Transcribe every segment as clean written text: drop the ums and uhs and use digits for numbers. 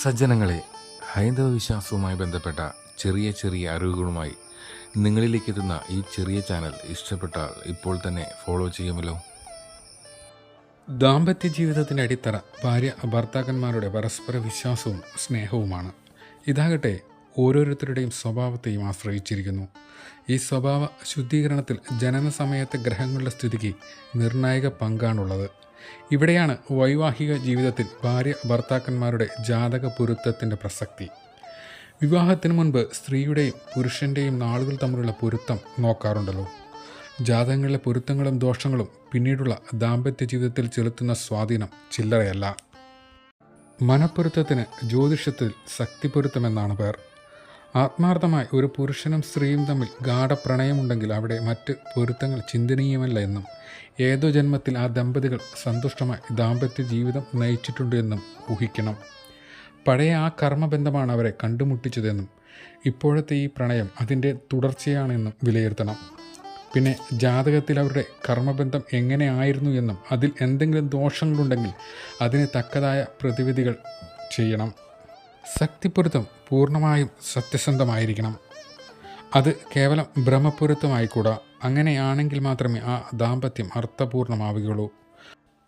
സജ്ജനങ്ങളെ, ഹൈന്ദവ വിശ്വാസവുമായി ബന്ധപ്പെട്ട ചെറിയ ചെറിയ അറിവുകളുമായി നിങ്ങളിലേക്ക് എത്തുന്ന ഈ ചെറിയ ചാനൽ ഇഷ്ടപ്പെട്ടാൽ ഇപ്പോൾ തന്നെ ഫോളോ ചെയ്യുമല്ലോ. ദാമ്പത്യ ജീവിതത്തിൻ്റെ അടിത്തറ ഭാര്യ ഭർത്താക്കന്മാരുടെ പരസ്പര വിശ്വാസവും സ്നേഹവുമാണ്. ഇതാകട്ടെ ഓരോരുത്തരുടെയും സ്വഭാവത്തെയും ആശ്രയിച്ചിരിക്കുന്നു. ഈ സ്വഭാവ ശുദ്ധീകരണത്തിൽ ജനന സമയത്തെ ഗ്രഹങ്ങളുടെ സ്ഥിതിക്ക് നിർണായക പങ്കാണുള്ളത്. ഇവിടെയാണ് വൈവാഹിക ജീവിതത്തിൽ ഭാര്യ ഭർത്താക്കന്മാരുടെ ജാതക പൊരുത്തത്തിൻ്റെ പ്രസക്തി. വിവാഹത്തിന് മുൻപ് സ്ത്രീയുടെയും പുരുഷൻ്റെയും നാളുകൾ തമ്മിലുള്ള പൊരുത്തം നോക്കാറുണ്ടല്ലോ. ജാതകങ്ങളിലെ പൊരുത്തങ്ങളും ദോഷങ്ങളും പിന്നീടുള്ള ദാമ്പത്യ ജീവിതത്തിൽ ചെലുത്തുന്ന സ്വാധീനം ചില്ലറയല്ല. മനപ്പൊരുത്തത്തിന് ജ്യോതിഷത്തിൽ ശക്തിപ്പൊരുത്തമെന്നാണ് പേർ. ആത്മാർത്ഥമായി ഒരു പുരുഷനും സ്ത്രീയും തമ്മിൽ ഗാഢപ്രണയമുണ്ടെങ്കിൽ അവിടെ മറ്റ് പൊരുത്തങ്ങൾ ചിന്തനീയമല്ല എന്നും ഏതോ ജന്മത്തിൽ ആ ദമ്പതികൾ സന്തുഷ്ടമായി ദാമ്പത്യ ജീവിതം നയിച്ചിട്ടുണ്ട് എന്നും ഊഹിക്കണം. പഴയ ആ കർമ്മബന്ധമാണ് അവരെ കണ്ടുമുട്ടിച്ചതെന്നും ഇപ്പോഴത്തെ ഈ പ്രണയം അതിൻ്റെ തുടർച്ചയാണെന്നും വിലയിരുത്തണം. പിന്നെ ജാതകത്തിൽ അവരുടെ കർമ്മബന്ധം എങ്ങനെയായിരുന്നു എന്നും അതിൽ എന്തെങ്കിലും ദോഷങ്ങളുണ്ടെങ്കിൽ അതിന് തക്കതായ പ്രതിവിധികൾ ചെയ്യണം. ശക്തിപ്പൊരുത്തം പൂർണ്ണമായും സത്യസന്ധമായിരിക്കണം. അത് കേവലം ഭ്രമപ്പൊരുത്തമായിക്കൂടാ. അങ്ങനെയാണെങ്കിൽ മാത്രമേ ആ ദാമ്പത്യം അർത്ഥപൂർണമാവുകയുള്ളൂ.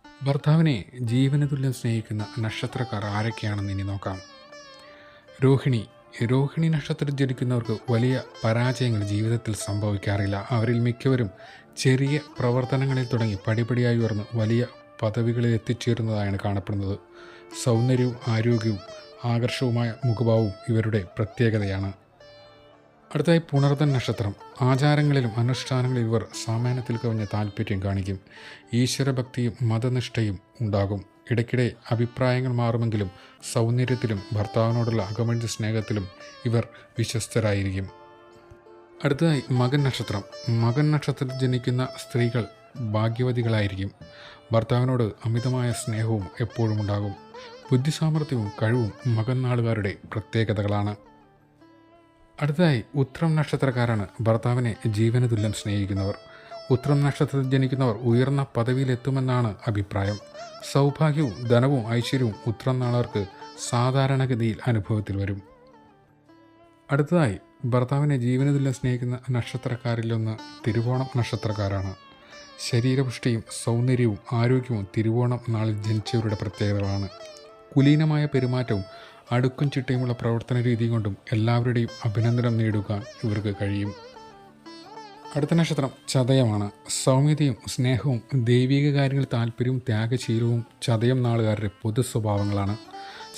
ഭർത്താവിനെ ജീവന തുല്യം സ്നേഹിക്കുന്ന നക്ഷത്രക്കാർ ആരൊക്കെയാണെന്ന് ഇനി നോക്കാം. രോഹിണി നക്ഷത്രത്തിൽ ജനിക്കുന്നവർക്ക് വലിയ പരാജയങ്ങൾ ജീവിതത്തിൽ സംഭവിക്കാറില്ല. അവരിൽ മിക്കവരും ചെറിയ പ്രവർത്തനങ്ങളിൽ തുടങ്ങി പടിപടിയായി ഉയർന്ന് വലിയ പദവികളിൽ എത്തിച്ചേരുന്നതായാണ് കാണപ്പെടുന്നത്. സൗന്ദര്യവും ആരോഗ്യവും ആകർഷകവുമായ മുഖഭാവവും ഇവരുടെ പ്രത്യേകതയാണ്. അടുത്തായി പുണർതൻ നക്ഷത്രം. ആചാരങ്ങളിലും അനുഷ്ഠാനങ്ങളിലും ഇവർ സാമാന്യത്തിൽ കവിഞ്ഞ താല്പര്യം കാണിക്കും. ഈശ്വരഭക്തിയും മതനിഷ്ഠയും ഉണ്ടാകും. ഇടയ്ക്കിടെ അഭിപ്രായങ്ങൾ മാറുമെങ്കിലും സൗന്ദര്യത്തിലും ഭർത്താവിനോടുള്ള അകമഴിഞ്ഞ സ്നേഹത്തിലും ഇവർ വിശ്വസ്തരായിരിക്കും. അടുത്തതായി മകൻ നക്ഷത്രം. മകൻ നക്ഷത്രത്തിൽ ജനിക്കുന്ന സ്ത്രീകൾ ഭാഗ്യവതികളായിരിക്കും. ഭർത്താവിനോട് അമിതമായ സ്നേഹവും എപ്പോഴും ഉണ്ടാകും. ബുദ്ധിസാമർഥ്യവും കഴിവും മകൻ നാളുകാരുടെ പ്രത്യേകതകളാണ്. അടുത്തതായി ഉത്രം നക്ഷത്രക്കാരാണ് ഭർത്താവിനെ ജീവന തുല്യം സ്നേഹിക്കുന്നവർ. ഉത്രം നക്ഷത്രത്തിൽ ജനിക്കുന്നവർ ഉയർന്ന പദവിയിലെത്തുമെന്നാണ് അഭിപ്രായം. സൗഭാഗ്യവും ധനവും ഐശ്വര്യവും ഉത്രം നാളുകാർക്ക് സാധാരണഗതിയിൽ അനുഭവത്തിൽ വരും. അടുത്തതായി ഭർത്താവിനെ ജീവന തുല്യം സ്നേഹിക്കുന്ന നക്ഷത്രക്കാരിലൊന്ന് തിരുവോണം നക്ഷത്രക്കാരാണ്. ശരീരപുഷ്ടിയും സൗന്ദര്യവും ആരോഗ്യവും തിരുവോണം നാളിൽ ജനിച്ചവരുടെ പ്രത്യേകതകളാണ്. കുലീനമായ പെരുമാറ്റവും അടുക്കും ചിട്ടയുമുള്ള പ്രവർത്തന രീതി കൊണ്ടും എല്ലാവരുടെയും അഭിനന്ദനം നേടുവാൻ ഇവർക്ക് കഴിയും. അടുത്ത നക്ഷത്രം ചതയമാണ്. സൗമ്യതയും സ്നേഹവും ദൈവിക കാര്യങ്ങളിൽ താല്പര്യവും ത്യാഗശീലവും ചതയം നാളുകാരുടെ പൊതു സ്വഭാവങ്ങളാണ്.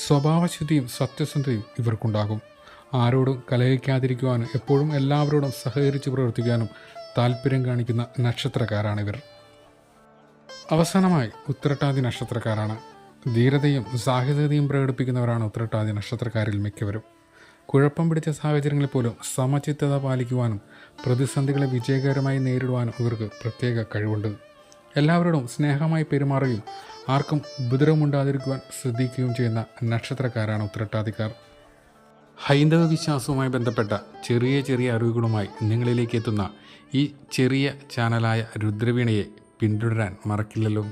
സ്വഭാവശുദ്ധിയും സത്യസന്ധതയും ഇവർക്കുണ്ടാകും. ആരോടും കലഹിക്കാതിരിക്കുവാനും എപ്പോഴും എല്ലാവരോടും സഹകരിച്ച് പ്രവർത്തിക്കാനും താല്പര്യം കാണിക്കുന്ന നക്ഷത്രക്കാരാണിവർ. അവസാനമായി ഉത്രട്ടാതി നക്ഷത്രക്കാരാണ്. ധീരതയും സാഹസികതയും പ്രകടിപ്പിക്കുന്നവരാണ് ഉത്രട്ടാതി നക്ഷത്രക്കാരിൽ മിക്കവരും. കുഴപ്പം പിടിച്ച സാഹചര്യങ്ങളിൽ പോലും സമചിത്തത പാലിക്കുവാനും പ്രതിസന്ധികളെ വിജയകരമായി നേരിടുവാനും ഇവർക്ക് പ്രത്യേക കഴിവുണ്ട്. എല്ലാവരോടും സ്നേഹമായി പെരുമാറുകയും ആർക്കും ഉപദ്രവമുണ്ടാതിരിക്കുവാൻ ശ്രദ്ധിക്കുകയും ചെയ്യുന്ന നക്ഷത്രക്കാരാണ് ഉത്രട്ടാതിക്കാർ. ഹൈന്ദവ വിശ്വാസവുമായി ബന്ധപ്പെട്ട ചെറിയ ചെറിയ അറിവുകളുമായി നിങ്ങളിലേക്ക് എത്തുന്ന ഈ ചെറിയ ചാനലായ രുദ്രവീണയെ പിന്തുടരാൻ മറക്കില്ലല്ലോ.